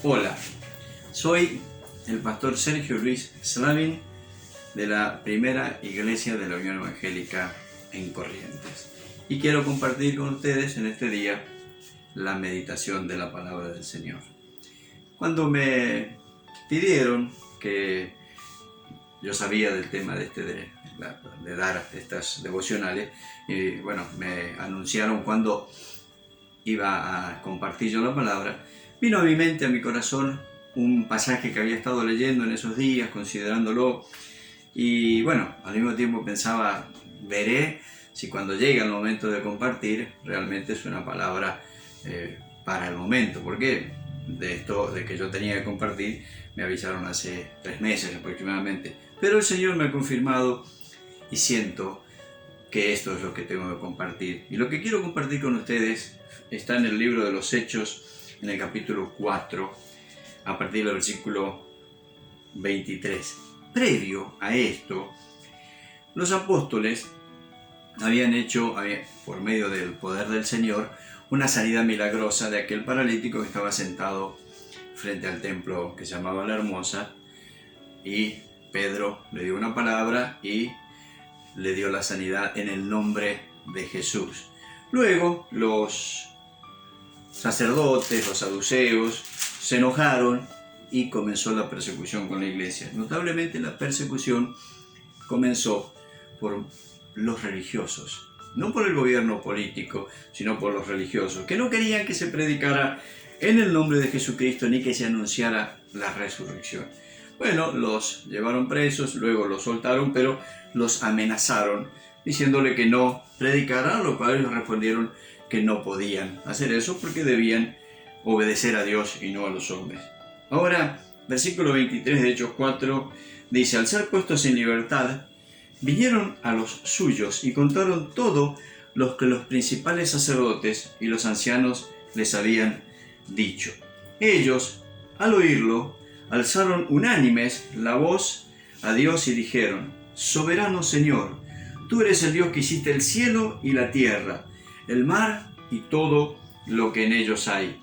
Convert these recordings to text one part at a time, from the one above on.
Hola, soy el pastor Sergio Luis Slavin de la Primera Iglesia de la Unión Evangélica en Corrientes y quiero compartir con ustedes en este día la meditación de la palabra del Señor. Cuando me pidieron que yo sabía del tema de dar estas devocionales y bueno, me anunciaron cuando iba a compartir yo la palabra, vino a mi mente, a mi corazón, un pasaje que había estado leyendo en esos días, considerándolo, y bueno, al mismo tiempo pensaba, veré si cuando llegue el momento de compartir, realmente es una palabra para el momento, porque de que yo tenía que compartir, me avisaron hace 3 meses aproximadamente, pero el Señor me ha confirmado y siento que esto es lo que tengo que compartir. Y lo que quiero compartir con ustedes está en el libro de los Hechos, en el capítulo 4, a partir del versículo 23. Previo a esto, los apóstoles habían hecho, por medio del poder del Señor, una sanidad milagrosa de aquel paralítico que estaba sentado frente al templo que se llamaba La Hermosa, y Pedro le dio una palabra y le dio la sanidad en el nombre de Jesús. Luego los sacerdotes, los saduceos, se enojaron y comenzó la persecución con la iglesia. Notablemente la persecución comenzó por los religiosos, no por el gobierno político, sino por los religiosos, que no querían que se predicara en el nombre de Jesucristo ni que se anunciara la resurrección. Bueno, los llevaron presos, luego los soltaron, pero los amenazaron, diciéndole que no predicaran, a lo cual ellos respondieron que no podían hacer eso porque debían obedecer a Dios y no a los hombres. Ahora, versículo 23 de Hechos 4 dice: al ser puestos en libertad, vinieron a los suyos y contaron todo lo que los principales sacerdotes y los ancianos les habían dicho. Ellos, al oírlo, alzaron unánimes la voz a Dios y dijeron: soberano Señor, tú eres el Dios que hiciste el cielo y la tierra, el mar y todo lo que en ellos hay.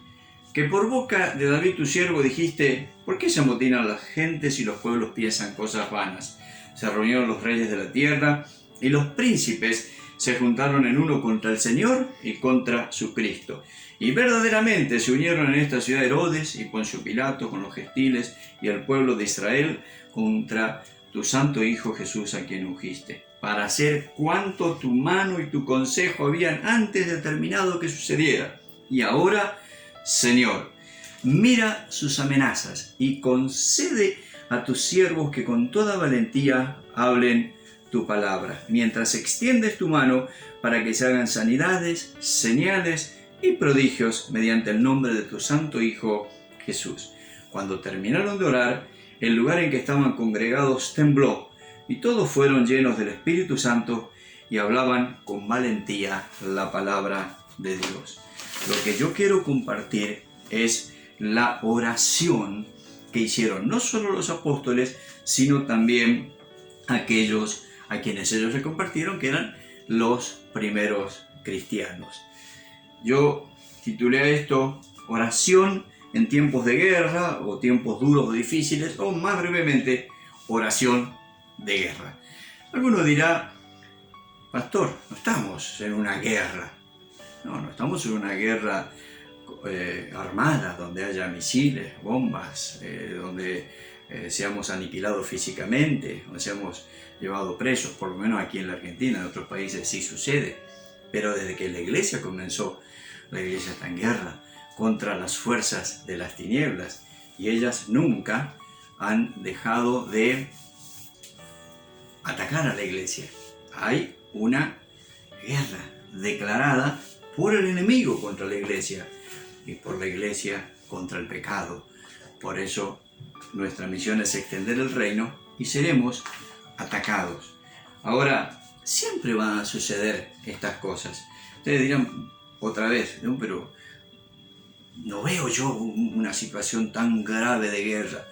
Que por boca de David tu siervo dijiste: ¿por qué se amotinan las gentes y los pueblos piensan cosas vanas? Se reunieron los reyes de la tierra y los príncipes se juntaron en uno contra el Señor y contra su Cristo. Y verdaderamente se unieron en esta ciudad Herodes y Poncio Pilato con los gentiles y el pueblo de Israel contra tu santo Hijo Jesús, a quien ungiste, para hacer cuanto tu mano y tu consejo habían antes determinado que sucediera. Y ahora, Señor, mira sus amenazas y concede a tus siervos que con toda valentía hablen tu palabra, mientras extiendes tu mano para que se hagan sanidades, señales y prodigios mediante el nombre de tu santo Hijo Jesús. Cuando terminaron de orar, el lugar en que estaban congregados tembló, y todos fueron llenos del Espíritu Santo y hablaban con valentía la palabra de Dios. Lo que yo quiero compartir es la oración que hicieron no solo los apóstoles, sino también aquellos a quienes ellos le compartieron, que eran los primeros cristianos. Yo titulé a esto oración en tiempos de guerra o tiempos duros o difíciles, o más brevemente, oración de guerra. Alguno dirá: pastor, no estamos en una guerra. No estamos en una guerra armada, donde haya misiles, bombas, donde seamos aniquilados físicamente, donde seamos llevados presos, por lo menos aquí en la Argentina. En otros países sí sucede, pero desde que la iglesia comenzó, la iglesia está en guerra contra las fuerzas de las tinieblas, y ellas nunca han dejado de atacar a la iglesia. Hay una guerra declarada por el enemigo contra la iglesia y por la iglesia contra el pecado. Por eso nuestra misión es extender el reino y seremos atacados. Ahora, siempre van a suceder estas cosas. Ustedes dirán otra vez: no, pero no veo yo una situación tan grave de guerra.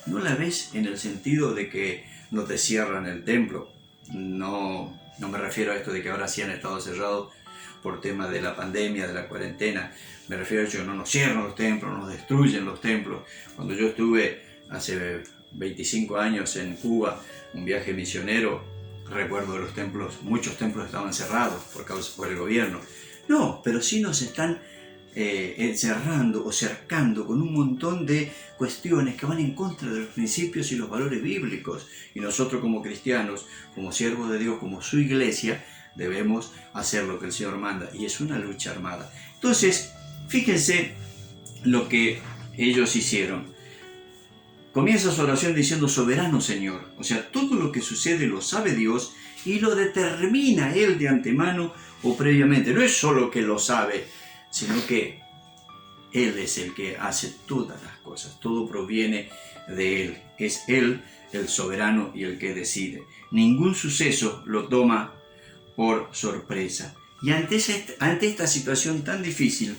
¿No la ves en el sentido de que no te cierran el templo? No me refiero a esto de que ahora sí han estado cerrados por tema de la pandemia, de la cuarentena. Me refiero a que no nos cierran los templos, no nos destruyen los templos. Cuando yo estuve hace 25 años en Cuba, un viaje misionero, recuerdo de los templos, muchos templos estaban cerrados por el gobierno. No, pero sí nos están encerrando o cercando con un montón de cuestiones que van en contra de los principios y los valores bíblicos. Y nosotros como cristianos, como siervos de Dios, como su iglesia, debemos hacer lo que el Señor manda. Y es una lucha armada. Entonces, fíjense lo que ellos hicieron. Comienza su oración diciendo: soberano Señor. O sea, todo lo que sucede lo sabe Dios y lo determina Él de antemano o previamente. No es solo que lo sabe, sino que Él es el que hace todas las cosas. Todo proviene de Él. Es Él el soberano y el que decide. Ningún suceso lo toma por sorpresa. Y ante esta situación tan difícil,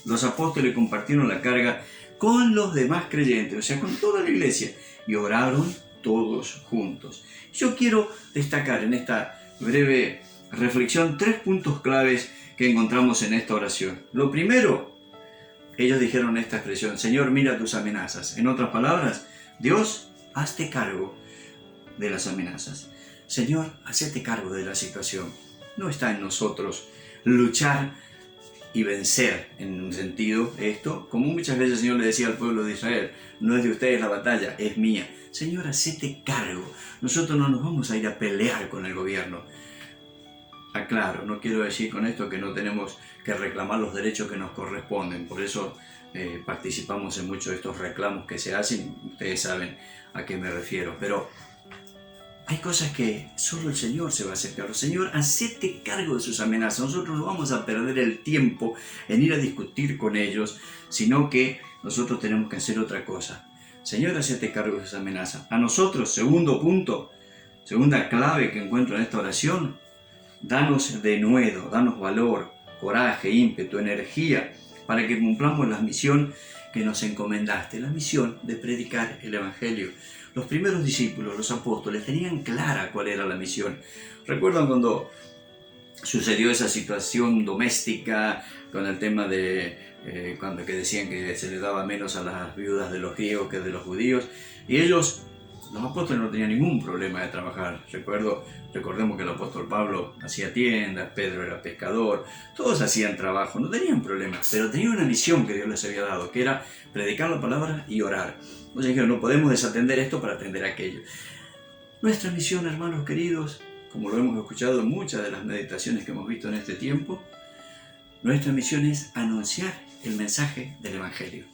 los apóstoles compartieron la carga con los demás creyentes, o sea, con toda la iglesia, y oraron todos juntos. Yo quiero destacar en esta breve reflexión 3 puntos claves que encontramos en esta oración. Lo primero, ellos dijeron esta expresión: Señor, mira tus amenazas. En otras palabras, Dios, hazte cargo de las amenazas. Señor, hacete cargo de la situación. No está en nosotros luchar y vencer, en un sentido, esto, como muchas veces el Señor le decía al pueblo de Israel: no es de ustedes la batalla, es mía. Señor, hacete cargo. Nosotros no nos vamos a ir a pelear con el gobierno. Aclaro, no quiero decir con esto que no tenemos que reclamar los derechos que nos corresponden. Por eso participamos en muchos de estos reclamos que se hacen. Ustedes saben a qué me refiero. Pero hay cosas que solo el Señor se va a hacer cargo. Señor, hacete cargo de sus amenazas. Nosotros no vamos a perder el tiempo en ir a discutir con ellos, sino que nosotros tenemos que hacer otra cosa. Señor, hacete cargo de sus amenazas. A nosotros, segundo punto, segunda clave que encuentro en esta oración: danos denuedo, danos valor, coraje, ímpetu, energía, para que cumplamos la misión que nos encomendaste, la misión de predicar el Evangelio. Los primeros discípulos, los apóstoles, tenían clara cuál era la misión. ¿Recuerdan cuando sucedió esa situación doméstica con el tema de cuando que decían que se le daba menos a las viudas de los griegos que de los judíos? Y ellos, los apóstoles, no tenían ningún problema de trabajar. Recordemos que el apóstol Pablo hacía tiendas, Pedro era pescador, todos hacían trabajo, no tenían problemas, pero tenían una misión que Dios les había dado, que era predicar la palabra y orar. Entonces dijeron: no podemos desatender esto para atender aquello. Nuestra misión, hermanos queridos, como lo hemos escuchado en muchas de las meditaciones que hemos visto en este tiempo, nuestra misión es anunciar el mensaje del Evangelio.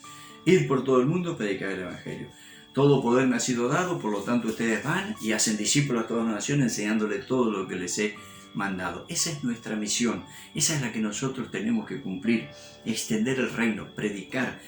Ir por todo el mundo, predicar el Evangelio. Todo poder me ha sido dado, por lo tanto ustedes van y hacen discípulos a todas las naciones, enseñándoles todo lo que les he mandado. Esa es nuestra misión, esa es la que nosotros tenemos que cumplir: extender el reino, predicar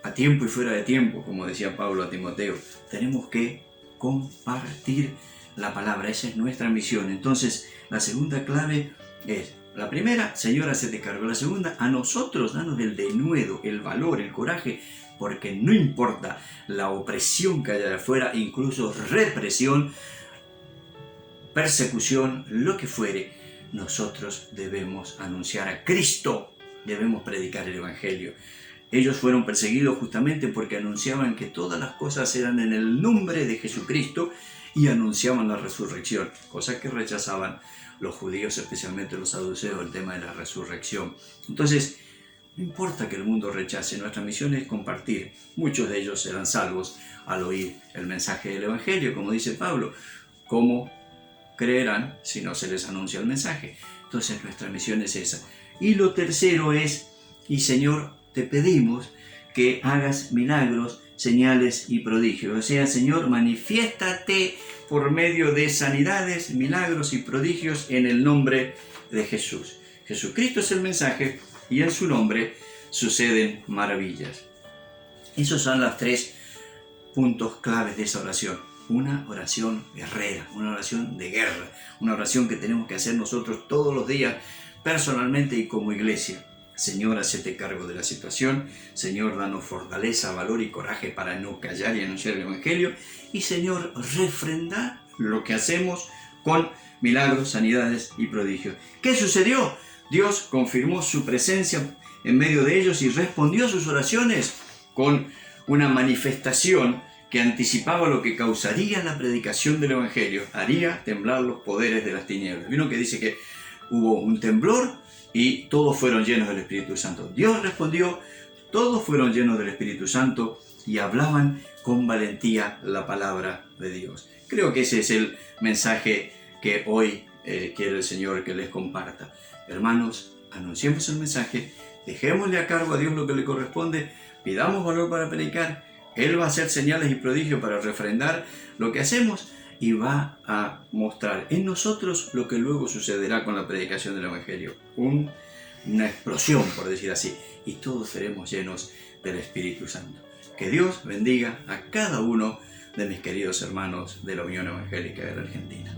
a tiempo y fuera de tiempo, como decía Pablo a Timoteo. Tenemos que compartir la palabra, esa es nuestra misión. Entonces, la segunda clave es: la primera, Señor, hacete cargo. La segunda, a nosotros, danos el denuedo, el valor, el coraje, porque no importa la opresión que haya de afuera, incluso represión, persecución, lo que fuere, nosotros debemos anunciar a Cristo, debemos predicar el Evangelio. Ellos fueron perseguidos justamente porque anunciaban que todas las cosas eran en el nombre de Jesucristo y anunciaban la resurrección, cosa que rechazaban los judíos, especialmente los saduceos, el tema de la resurrección. Entonces, no importa que el mundo rechace, nuestra misión es compartir. Muchos de ellos serán salvos al oír el mensaje del Evangelio, como dice Pablo. ¿Cómo creerán si no se les anuncia el mensaje? Entonces nuestra misión es esa. Y lo tercero es: y Señor, te pedimos que hagas milagros, señales y prodigios. O sea, Señor, manifiéstate por medio de sanidades, milagros y prodigios en el nombre de Jesús. Jesucristo es el mensaje y en su nombre suceden maravillas. Esos son los 3 puntos claves de esa oración. Una oración guerrera, una oración de guerra, una oración que tenemos que hacer nosotros todos los días, personalmente y como iglesia. Señor, hacete cargo de la situación. Señor, danos fortaleza, valor y coraje para no callar y anunciar el Evangelio. Y Señor, refrenda lo que hacemos con milagros, sanidades y prodigios. ¿Qué sucedió? Dios confirmó su presencia en medio de ellos y respondió a sus oraciones con una manifestación que anticipaba lo que causaría la predicación del Evangelio. Haría temblar los poderes de las tinieblas. Vino que dice que hubo un temblor y todos fueron llenos del Espíritu Santo. Dios respondió, todos fueron llenos del Espíritu Santo y hablaban con valentía la palabra de Dios. Creo que ese es el mensaje que hoy quiere el Señor que les comparta. Hermanos, anunciemos el mensaje, dejémosle a cargo a Dios lo que le corresponde, pidamos valor para predicar. Él va a hacer señales y prodigios para refrendar lo que hacemos y va a mostrar en nosotros lo que luego sucederá con la predicación del Evangelio. Una explosión, por decir así, y todos seremos llenos del Espíritu Santo. Que Dios bendiga a cada uno de mis queridos hermanos de la Unión Evangélica de la Argentina.